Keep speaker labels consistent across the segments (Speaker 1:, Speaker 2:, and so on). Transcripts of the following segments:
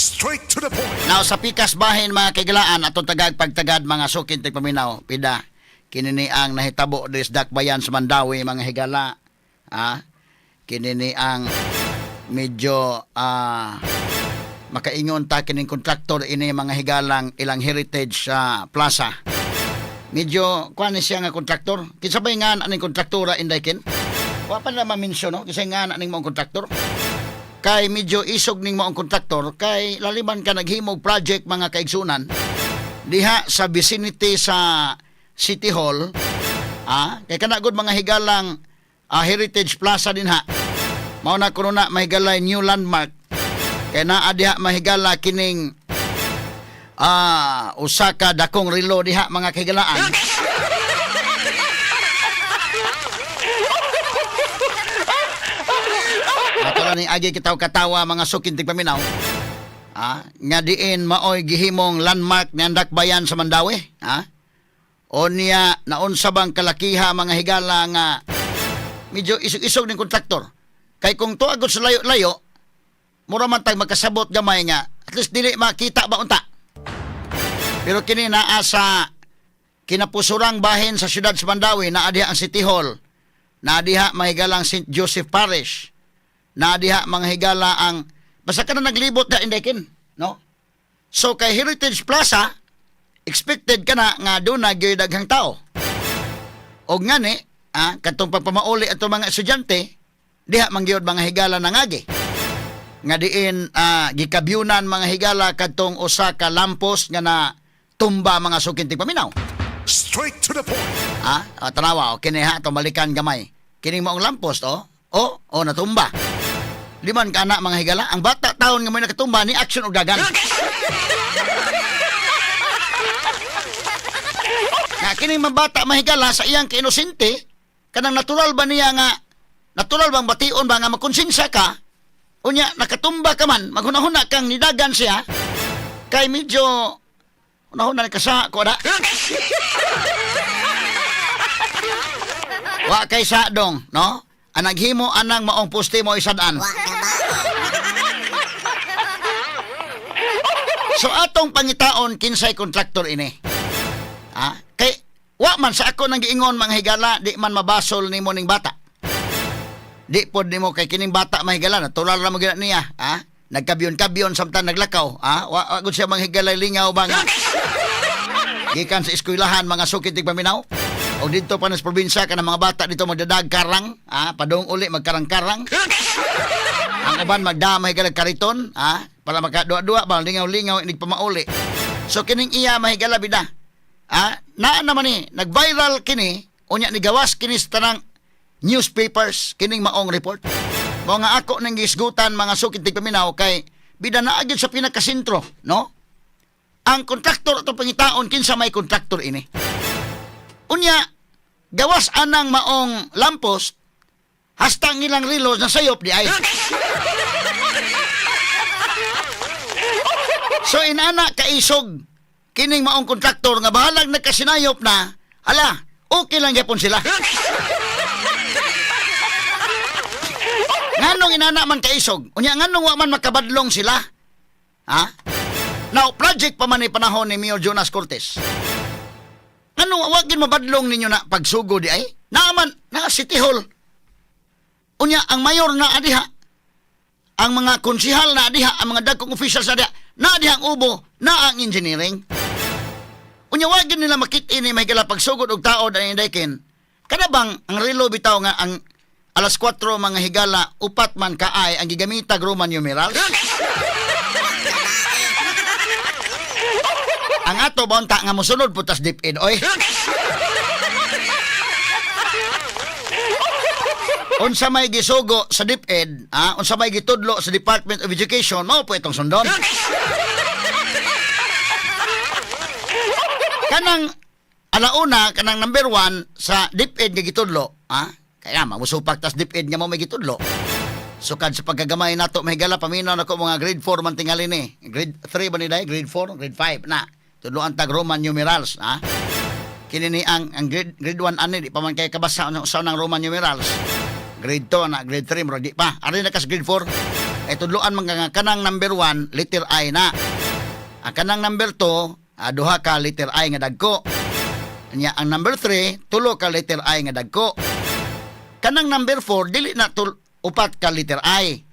Speaker 1: Straight to the point.
Speaker 2: Now sa pikas bahin mga kaigalaan atong tagag pagtagad mga sukin tig paminaw pida kinini ang nahitabo dis dakbayan sa Mandawi mga higala. Kinini ang medyo makaingon ta kining kontraktor ini mga higalang ilang heritage plaza. Medyo kuan ni siya nga kontraktor. Kinsa bay nga aning kontraktora inday kin? Wa pa na ma-mention no kinsa nga aning mga kontraktor. Kay medyo isog ning maong kontraktor kay laliman ka naghimog project mga kaigsunan diha sa vicinity sa City Hall. Kay kana gud mga higalang Heritage Plaza din ha. Mao na kuno na mahigalay new landmark. Kay naa diha mahigala kining usa ka dakong relo diha mga kahigalaan. Matula ni agi kitaw katawa mga sukin tig paminaw. Nga diin maoy gihimong landmark ni Dakbayan sa Mandawi. O niya naunsa bang kalakiha mga higala nga medyo isog-isog ning kontraktor. Kay kung tuagot sa layo-layo, mura man tag magkasabot gamay nga, at least dili makita ba unta. Pero kini naa sa kinapusurang bahin sa siyudad sa Mandawi, naa diha ang City Hall, naa diha mahigalang St. Joseph Parish, naa diha mga higala ang, basta ka na naglibot na indekin, no? So kay Heritage Plaza, expected ka na nga doon na daghang tao. O nga ni, katong pagpamauli ato mga estudyante, diha manggiyod mga higala nangagi. Nga diin gikabyunan mga higala kadtong usa ka lampos nga na tumba mga sukintig paminaw.
Speaker 1: Straight to the point.
Speaker 2: Tanawa, kini ha balikan gamay. Kining maong lampos natumba. Liman ka na mga higala, ang bata taon nga may nakatumba ni action og dagan. Nga kining mabata mahigala sa iyang kainosente, kanang natural ba niya nga natural bang bation ba nga makonsensya ka? Unya nakatumba ka man, maghunahuna kang nidagan siya. Kay medyo hunahuna ni kasa ko da. Wa kay sa dong, no? Anaghimo anang maong poste mo isadaan. So atong pangitaon kinsay kontraktor ini. Kay wa man sa ako nang giingon mga higala, di man mabasol nimo ning bata. Di pod nimo kay kining bata mahigala, natural ra mo gina niya, nagkabyon-kabyon samtang naglakaw, wa gud siya manghigala lingaw ba nga. Gikan sa eskwelahan mga sukitig paminaw. O dito pa nas probinsya kanang mga bata dito magdadag karang, padung uli magkarang-karang. Ang uban magdamay ka kariton, para makadua-dua ba lingaw-lingaw inig pamauli. So kining iya mahigala bida. Naa naman ni nag-viral kini, unya ni gawas kini sa tanang newspapers kining maong report. Mao nga ako nang gisgutan mga sukitig paminaw kay bida na agad sa pinakasentro, no? Ang kontraktor ato pangitaon kinsa may kontraktor ini. Unya, gawas anang maong lampos, hasta ang ilang relos na sayop di ay. So inana kaisog, kining maong kontraktor nga bahalag nagkasinayop na, okay lang yapon sila. Nganong inana man kaisog, unya nganong wa man makabadlong sila. Now, project pa man panahon ni Mayor Jonas Cortez. Ano, wagin mabadlong ninyo na pagsugo di ay? Naaman, na City Hall. Unya, ang mayor na adiha, ang mga konsihal na adiha, ang mga dagkong officials na adiha, na adiha ang ubo, na ang engineering. Unya, wagin nila makit-ini may kala pagsugod og tao na indaykin. Kada bang, ang relo bitaw nga, ang alas 4 mga higala, upat man kaay, ang gigamitag Roman numerals. Ang ato bonta nga mosunod putas DepEd oy. Unsa may gisugo sa DepEd, unsa may gitudlo sa Department of Education, mao po itong sundon. Kanang alauna, kanang number 1 sa DepEd nga gitudlo, kaya mamusupak tas DepEd nga mo may gitudlo. Sukad sa pagkagamay nato mahigala paminaw nako mga grade 4 man tingali ni. Grade 3 ba ni day? Grade 4, grade 5 na. Tudloan tag Roman numerals, Kini ni ang grade 1 ani di pa man kay kabasa sa nang Roman numerals. Grade 2 na grade 3 mo di pa. Ari na kas grade 4. tudloan man nga kanang number 1 letter I na. Ang kanang number 2 duha ka letter I nga dagko. Nya ang number 3 tulo ka letter I nga dagko. Kanang number 4 dili na upat ka letter I,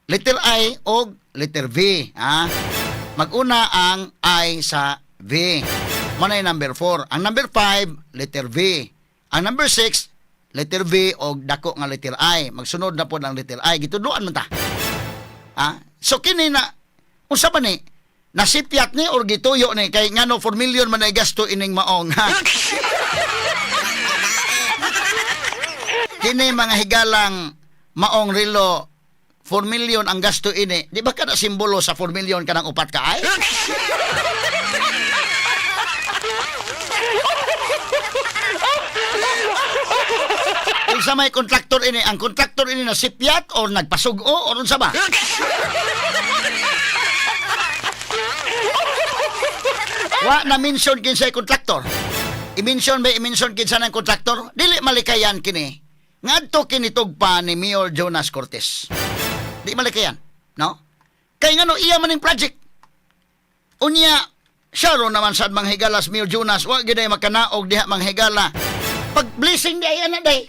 Speaker 2: letter I o letter V, Maguna ang I sa V. Manay number 4. Ang number 5 letter V. Ang number 6 letter V o dako nga letter I. Magsunod na po ang letter I. Gitudloan man ta. So kini na unsa ba ni? Nasipyat ni or gituyo ni kay ngano 4 million man ay gasto ining maong. Kini mga higalang maong relo 4 million ang gasto ini. Di ba kada simbolo sa 4 million kanang upat ka ay? Sa may kontraktor ini, ang kontraktor ini nasipyat or nagpasugo or unsa ba? Wa na mention kinsa kontraktor. I-mention kinsa ng kontraktor? Dili malikayan kini. Ngadto kini tugpa ni Mayor Jonas Cortez. Di malikayan, no? Kay ngano iya maning project. Unya siya ro naman sad manghigala si Mayor Jonas, wa gyud ay makanaog diha manghigala. Pag blessing di ay ana day,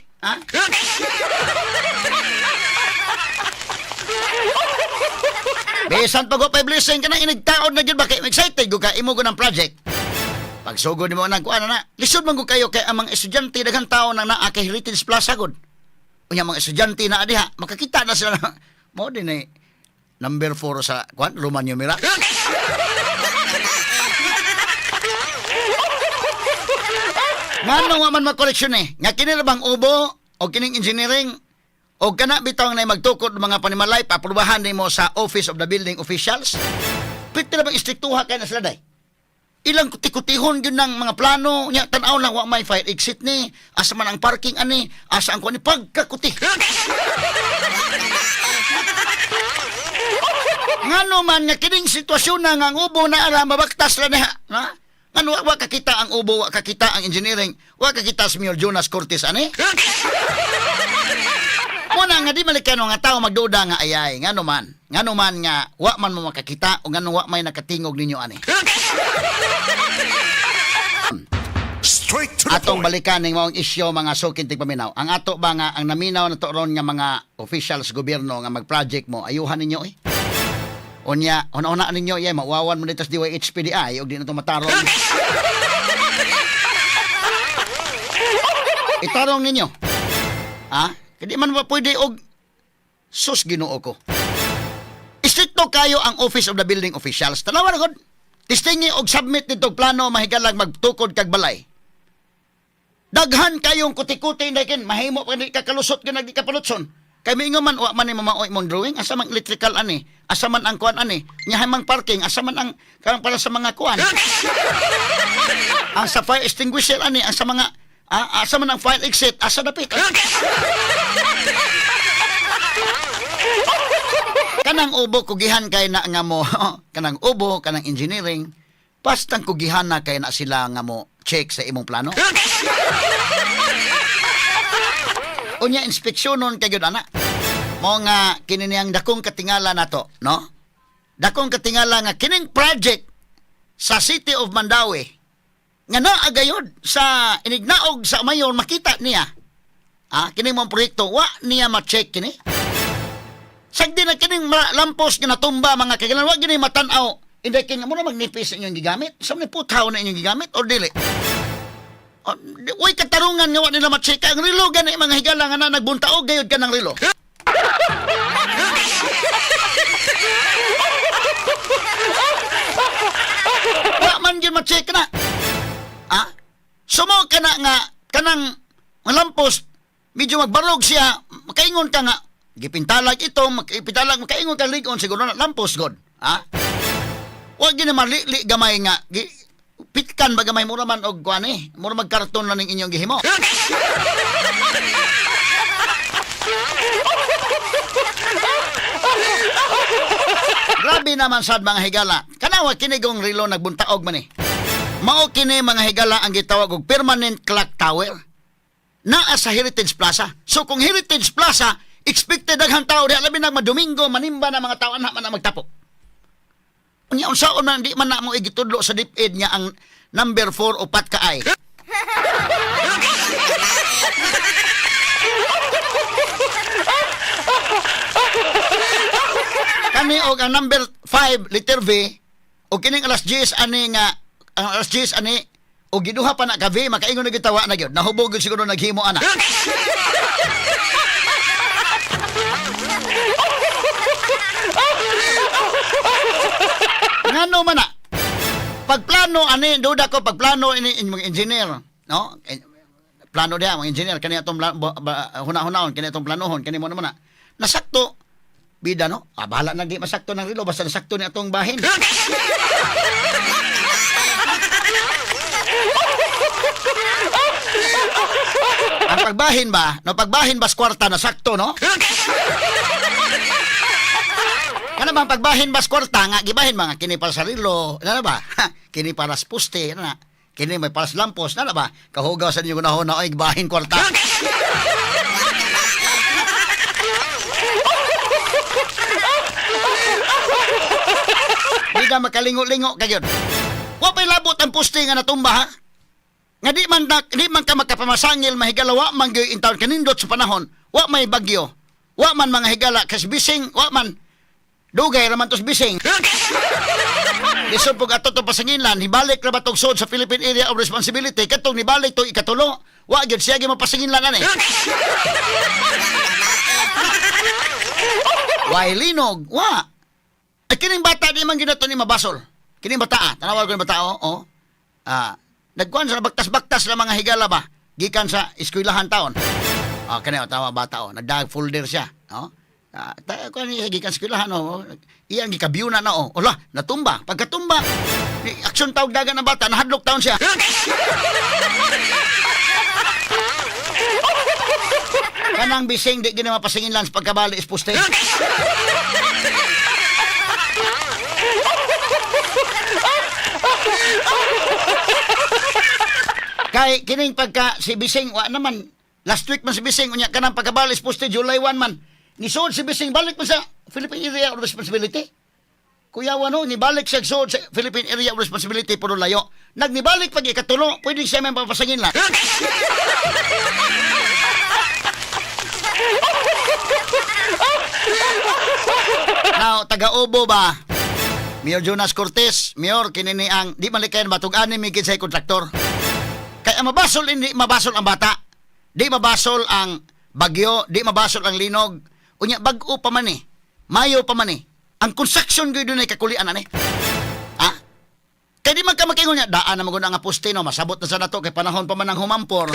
Speaker 2: Bisan pag upay blessing ka na inigtaon na gyud ba kay excited go ka imo go ng project. Pag sugod mo nang kuan na, lisod man go kayo kay amang estudyante daghang tawo nang naa kay Heritage Plaza gud. Unya mga estudyante na diha, makakita na sila na mo din ay number 4 sa kuan Romanio Mira. Ngano nga man makoleksyon nga kini bang ubo o kining engineering o kana bitaw na magtukod mga panimalay paaprubahan nimo sa Office of the Building Officials. Pwede na bang istriktuha kay na sila day? Ilang kutikutihon yun ng mga plano nya tan-aw lang wa may fire exit ni asa man ang parking ani asa ang kuan ni pagkakuti. Ngano man nga kining sitwasyon na nga ang ubo na ara mabaktas la niha, Ngano wa kakita ang ubo, wa kakita ang engineering, wa kakita si Mayor Jonas Cortez ani? Muna nga di malikano nga tao magduda nga ayay, ngano man nga wa man mo makakita o ngano wa may nakatingog ninyo ani.
Speaker 1: Straight to the
Speaker 2: Atong
Speaker 1: point.
Speaker 2: balikan ning maong isyu mga sukin tig paminaw. Ang ato ba nga ang naminaw na to ron nga mga officials gobyerno nga mag-project mo, ayuhan ninyo Unya, una-una ninyo mauwawan mo dito sa DYHPDI og di na to matarong. Itarong ninyo. Kadi man ba pwede og sus Ginoo ko. Istrikto kayo ang Office of the Building Officials. Tanawa na gud. Tistingi og submit nitong plano mahigalang magtukod kag balay. Daghan kayong kuti-kuti dakin mahimo pa di kakalusot ka nagdi kapalutson. Kay miingon man wa man ni mamaoy mong drawing asa man electrical ani, asa man ang kuan ani, nya mang parking asa man ang karang para sa mga kuan. Ang sa fire extinguisher ani, ang sa mga asa man ang fire exit, asa dapit. Kanang ubo kugihan kay na nga mo, kanang ubo, kanang engineering, pastang kugihan na kay na sila nga mo check sa imong plano. Unya inspeksyonon kay gyud ana. Mo nga kini niyang dakong katingala nato, no? Dakong katingala nga kining project sa City of Mandaue nga naa gayud sa inignaog sa mayor makita niya. Kining mong proyekto wa niya ma-check kini. Sagdi na kining lampos nga natumba mga kagalan wa gini matan-aw. Inday kay nga mo na magnipis inyong gigamit. Sa may puthaw na inyong gigamit or dili? Uy, katarungan nga wa nila matsika. Ang relo gani mga higala nga na nagbuntaog gayud ka ng relo. Wa man yun matsika na. Sumo ka na nga kanang malampos medyo magbarog siya. Makaingon ka nga gipintalag ito, makaingon ka ligon siguro na lampos god. Wa gini marli gamay nga pitkan bagamay mura man og kuan mura magkarton na ning inyong gihimo. Grabe naman sad mga higala. Kanawa kini gong relo nagbuntaog man Mao kini mga higala ang gitawag og permanent clock tower naa sa Heritage Plaza. So kung Heritage Plaza expected daghang tao diha labi na madomingo manimba na mga tao ana man ang magtapo. Unya unsaon man di man na mo igitudlo sa DepEd nga ang number 4 upat ka ay. Kani og ang number 5 letter V o kining alas 10 ani nga ang alas 10 ani o giduha pa na ka V makaingon na gitawa na gyud nahubog gyud siguro naghimo ana. Ngano man na pagplano ani duda ko pagplano ini mga engineer no plano dia mga engineer kani atong hunahunahon kani atong planohon kani mo naman na nasakto bida no bahala na di masakto ng relo basta nasakto ni atong bahin. Ang pagbahin ba no pagbahin bas kwarta na sakto no. Ano bang pagbahin bas kwarta nga gibahin mga kini para sa relo ano ba kini para sa poste ano na kini may para sa lampos ano ba kahugaw sa inyo kunahon na ay gibahin kwarta. Di na makalingo-lingo kagyod. Wa pay labot ang poste nga natumba ha. Nga di man ka makapamasangil mahigalawa man gyud in taon kanindot sa panahon. Wa may bagyo. Wa man mga higala kas bising, wa man dugay ra man tos bising. Lisod pug ato to pasanginlan, hibalik ra batog sod sa Philippine Area of Responsibility katong nibalik to ikatulo. Wa gyud siya gi mapasanginlan ani. Why linog? Wa. Ay, kining bata di man ginato ni mabasol. Kining bata tanawag ko ni bata nagkuhan sa baktas-baktas na mga higala ba gikan sa eskwelahan taon. Kani tawa bata nagdag folder siya, no? Kuan ni gikan sa eskwelahan iyang gikabiyo na ola natumba. Pagkatumba, aksyon tawag dagan ng bata nahadlok taon siya. Kanang bising di gina mapasingin lang sa pagkabali is poste. Kay kining pagka si Bising wa naman last week man si Bising unya kanang pagkabalis poste July 1 man nisod si Bising balik man sa Philippine Area of Responsibility. Kuya wano ni balik sa sod sa Philippine Area of Responsibility puro layo. Nagnibalik pag ikatulo pwede siya man papasangin lang. Now taga-Ubo ba? Mayor Jonas Cortez, Mayor kinini ang di malikayan batog ani mi kinsay kontraktor. Kaya mabasol hindi mabasol ang bata. Di mabasol ang bagyo, di mabasol ang linog. Unya bag-o pa man Mayo pa man Ang construction gyud dunay kakulian ani. Kaya di man ka makingon niya, daan na maguna nga poste no, masabot na sa nato kay panahon pa man ang humampor.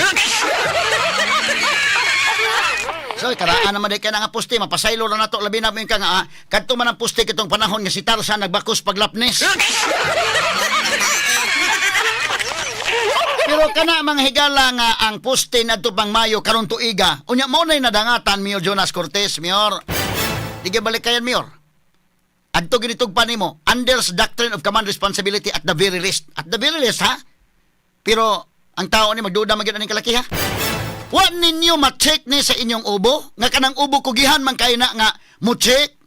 Speaker 2: So karaan naman di kaya nga poste, mapasaylo lang nato labi na ka nga kadto man ang poste kitong panahon nga si Tarzan nagbakos paglapnis. Pero kana mga higala nga ang poste nadto pang Mayo karon tuiga. Unya mao nay nadangatan Mayor Jonas Cortez, Mayor. Di balikayan Mayor. Adto ginitog pa nimo Anders Doctrine of Command Responsibility at the very least. At the very least ha. Pero ang tao ni magduda man gyud aning kalaki ha. Wa ninyo ma-check ni sa inyong ubo nga kanang ubo kugihan man kay na nga mo check.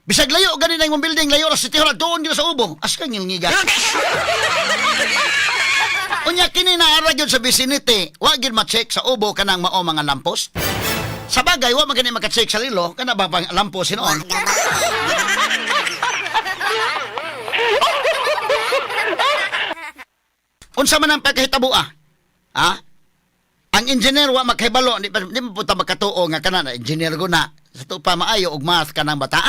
Speaker 2: Bisag layo gani na imong building layo ra City Hall doon gyud sa ubo. As kang ngilngiga. Unya kini naara gyud sa vicinity, wa gyud ma-check sa ubo kanang mao mga lampos. Sa bagay wa magani maka-check sa lilo kana ba pang lampos hinuon. Unsa man ang pagkahitabo ang engineer wa makahibalo di mo punta makatuo nga kana engineer ko na sa to pa maayo og math kanang bata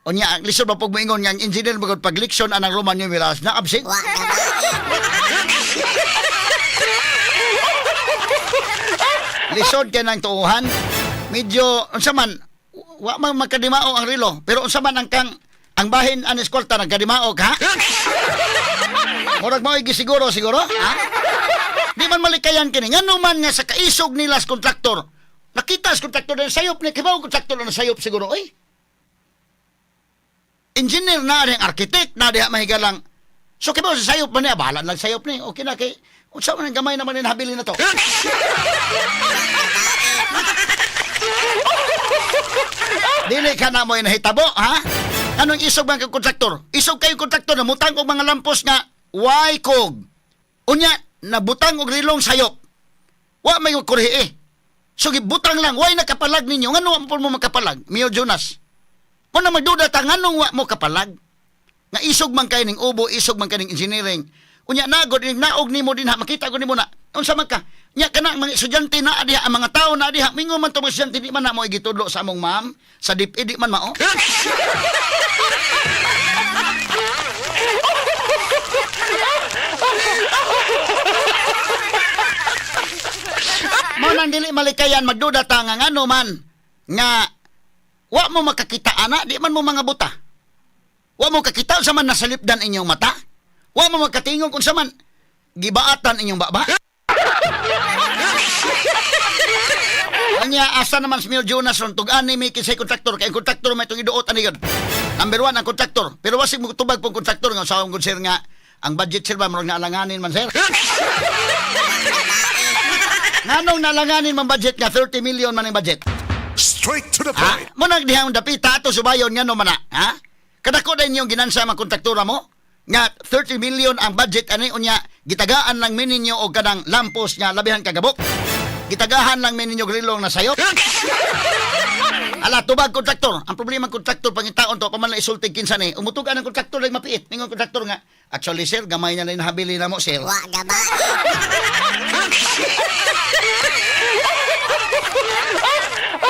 Speaker 2: Unya ang lisod ba pag moingon nga ang engineer magod pag leksyon anang Roman numerals na absent. Lisod kay nang tuuhan. Medyo unsa man wa man magkadimao ang relo pero unsa man ang bahin an eskolta nagkadimao ha? Murag mo siguro Di man malikayan kini ngano man nga sa kaisog nila sa kontraktor. Nakita sa kontraktor na sayop ni kibaw kontraktor na sayop siguro engineer na rin, architect na diha mahigalang. So kibaw sa sayop man niya, bahala lang sayop ni. Okay na kay, unsa man ang gamay naman ni nahabilin na to. Dili ka na mo inahitabo, ha? Anong isog man kang kontraktor? Isog kayo kontraktor na mutang og mga lampos nga way kog. Unya, nabutang og rilong sayop. Wa may kurihi eh. So gibutang lang, way nakapalag ninyo. Ngano mo makapalag? Mio Jonas. Kung na magduda ta, nganong wa mo kapalag? Nga isog man kayo ning ubo, isog man kayo ning engineering. Unya, nagod, naog ni mo din ha, makita ko ni mo na. Unsa man ka? Nya kana mga estudyante na adiha, ang mga tao na adiha, mingo man to mga estudyante, di man na mo igitudlo sa among ma'am, sa DepEd, di man mao. Mo nang dili malikayan magduda ta nga ngano man nga wa mo makakita ana, di man mo mga buta. Wa mo kakita sa man nasalipdan inyong mata. Wa mo makatingog kung sa man gibaatan inyong baba. Anya asa naman si Mio Jonas ron tug-ani may kisay kontraktor kay kontraktor may itong iduot ani gud. Number 1 ang kontraktor. Pero wasig mo tubag pong kontraktor nga sa akong sir nga ang budget sir ba murag naalanganin man sir. Nganong nalanganin man budget nga 30 million man ang budget?
Speaker 1: Straight to the
Speaker 2: Ha?
Speaker 1: point.
Speaker 2: Mo nagdihang dapita ato subayon ngano man na, ha? Kadako din yung ginansa man kontraktura mo nga 30 million ang budget ani unya gitagaan lang mininyo og kadang lampos nga labihan kagabok. Gitagahan lang mininyo grilong na sayop. Ala tubag kontraktor. Ang problema kontraktor pangitaon to paman na isultig kinsa ni. Umutugan ang kontraktor lang mapiit. Ningon kontraktor nga, actually sir, gamay na lang habili na mo sir.
Speaker 3: Wa gaba.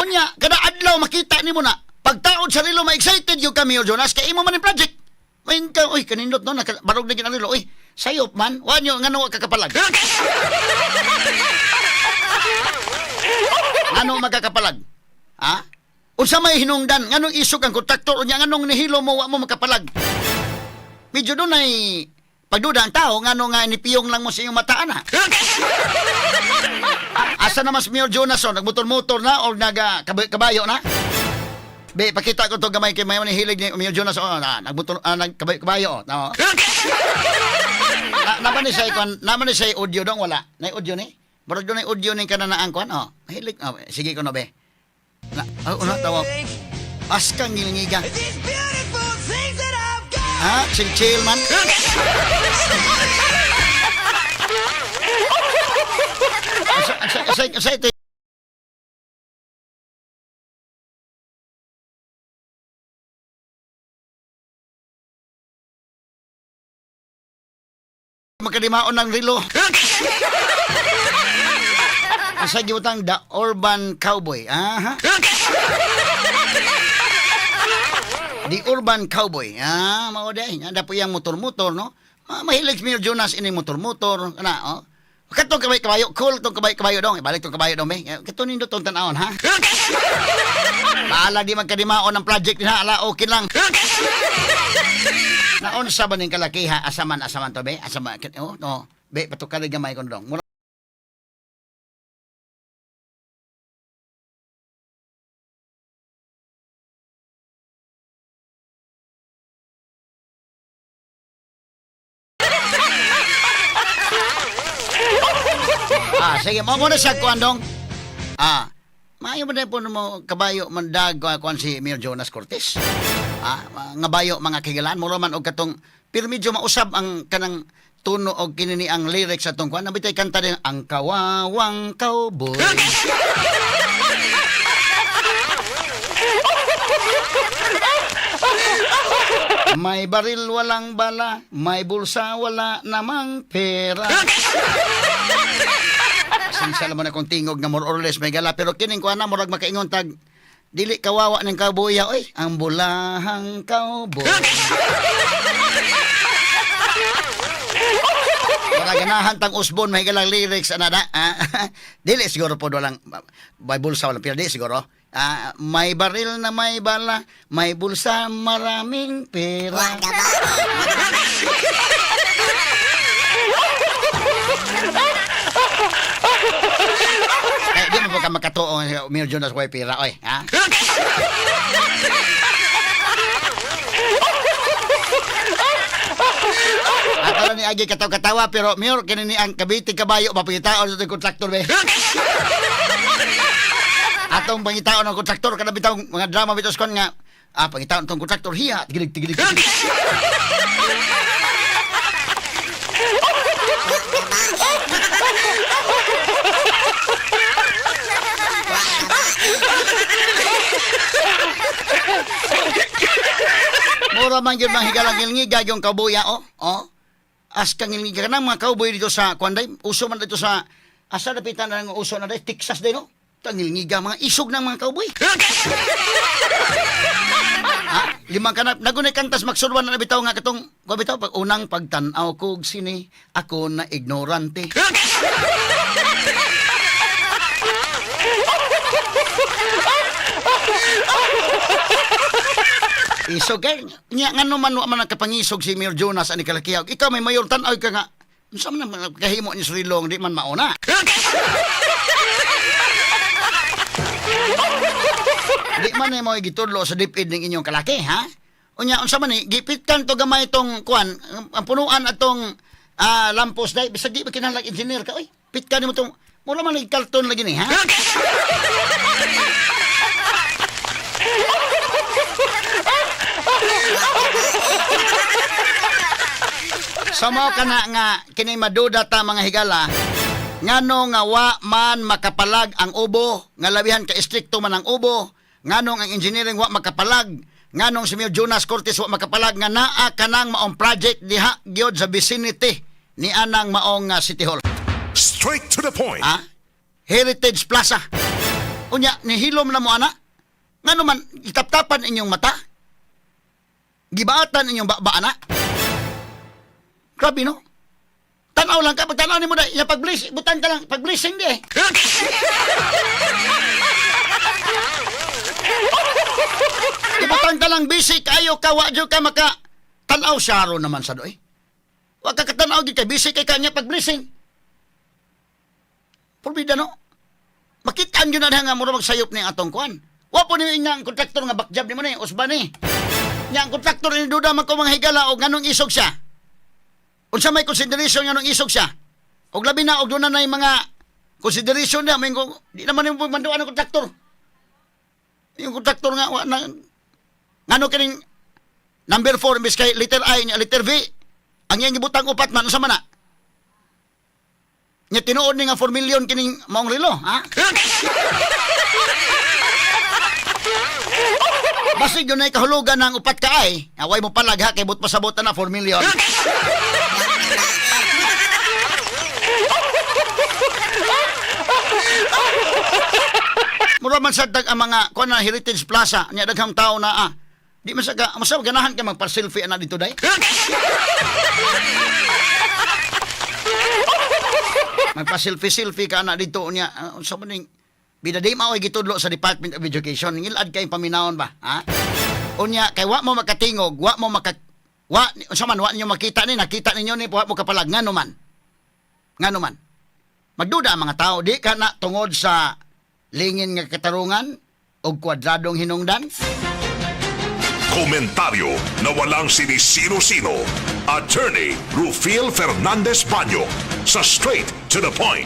Speaker 2: Unya, kada adlaw makita nimo na. Pagtaod sa rilo ma-excited yung kami Jonas kay imo man yung project. Main ka, oy kanindot no barog na ginang rilo. Oy, sayop man. Wa nyo ngano wa kakapalag. Ngano magkakapalag? Ha? Unsa may hinungdan nganong isog ang kontraktor unya nganong nihilo mo wa mo makapalag. Medyo dunay pagduda ang tao ngano nga nipiyong lang mo sa iyong mata ana. Asa naman si Mio Jonas nagmotor-motor na o kabayo na? Be pakita ko to gamay kay mayon ni hilig ni Mio Jonas nagmotor nagkabayo no. Naman ni say audio dong wala. Nay audio ni. Murag dunay audio ni kananaan kon hilig sige ko no be. Una tawag. Askang ngilngiga. Ha? Chill man. Asa ito. Makadimaon ng rilo. Asa giutang The Urban Cowboy. Aha. The Urban Cowboy. Mao day. Ada po yang motor-motor no. Mahilig Mio Jonas ini motor-motor kana Katong kabayo, cool tong kabayo dong. Ibalik tong kabayo dong be. Kato nindo tong tan-awon ha. Baala di magkadimaon ang project din ha. Ala okay lang. Naon sa ba ning kalakiha asaman to be? Asaman no. Be patukar gamay kon dong. Sige, mo muna siya kuan dong. Maayo mo na po mo kabayo mandag kuan si Mio Jonas Cortez. Nga bayo mga kigalan mo man og katong pero medyo mausab ang kanang tuno og kinini ang lyrics sa tong kuan. Nabitay kanta din ang kawawang cowboy. May baril walang bala, may bulsa wala namang pera. Sinsala mo na kong tingog nga more or less may gala pero kining kuha na murag makaingon tag dili kawawa ng cowboy oy ang bulahang cowboy. Para ganahan tang usbon may galang lyrics anada. Dili siguro po walang may bulsa walang pera di siguro. May baril na may bala, may bulsa maraming pera. Di mo ka makatuo Mio Jonas way pira oy, ha? Ato ni agi katawa pero Mio kini ni ang kabiti kabayo mapangitaon sa kontraktor be. Atong pangitaon ng kontraktor kada bitaw mga drama bitos kon nga pangitaon tong kontraktor hiya tigilig. Mura man yun mga higalang ngilngiga yung kauboya, oh. As kang ngilngiga ka ng mga kauboy dito sa Kwanday, uso man dito sa, asa napitan na ng uso na dito, Texas din, no? Ito ngilngiga, mga isog ng mga kauboy. Limang kanap, nagunay kantas, magsurwan na nabitaw nga katong, bitaw, pag unang pagtanaw ko, sini, ako na ignorante. Isog kay nya ngano man wa man nakapangisog si Mayor Jonas ani Kalakiyaw. Ikaw may mayor tan-aw ka nga. Unsa man kahimo ni Srilong di man mauna. Di man mo gitudlo sa dipid ning inyong kalaki, ha? Unya unsa man ni gipitkan to gamay tong kuan ang punuan atong lampos dai bisag di ba kinahanglan engineer ka oy. Pitkan mo tong mura man karton lagi ni, ha? Samo kana nga kini maduda ta mga higala ngano nga wa man makapalag ang ubo nga labihan ka istrikto man ang ubo nganong ang engineering wa makapalag nganong si Mayor Jonas Cortez wa makapalag nga naa kanang maong project diha gyud sa vicinity ni anang maong City Hall.
Speaker 1: Straight to the point.
Speaker 2: Heritage Plaza. Unya nihilom na mo ana ngano man itaptapan inyong mata gibaatan inyong baba ana. Grabe, no? Tanaw lang ka. Pag tanaw ni mo na, pag-blessing, butang ka lang. Pag-blessing di eh. Ibutang ka lang, busy kayo, kawadyo ka, maka tanaw syaro naman sa doy. Huwag ka katanaw di ka, busy kay kanya pag-blessing. Purbida, no? Makitaan yun na nga mura magsayop ni atong kuan. Huwag po niyo ang kontraktor nga backjob ni mo ni, usba ni. Nga ang kontraktor ni duda man ko mga higala o ganong isog siya. Unsa may consideration nga nung isog siya. Og labi na og doon na mga consideration na may di naman yung manduan ng kontraktor. Yung kontraktor nga ngano kining number 4 imbis kay letter I nya letter V. Ang iyang gibutang upat man unsa man na? Nya tinuod ni nga 4 million kining maong relo, ha? Basig yun ay kahulugan ng upat ka ay. Away mo palag ha, kay but pasabot na 4 million. Mura man sadag ang mga kuan na Heritage Plaza nya daghang tao na di man saga masab ganahan ka magpa-selfie ana dito day. Magpa-selfie ka ana dito nya unsa man ning bidaday maoy gitudlo sa Department of Education ngilad kay paminawon ba, ha? Unya kay wa mo makatingog, wa mo unsa man wa ninyo makita ni nakita ninyo ni wa mo kapalag ngano man. Magduda ang mga tao di ka na tungod sa lingin nga katarungan o kwadradong hinungdan.
Speaker 1: Komentaryo na walang sinisino-sino. Attorney Rufil Fernandez Baño sa Straight to the Point.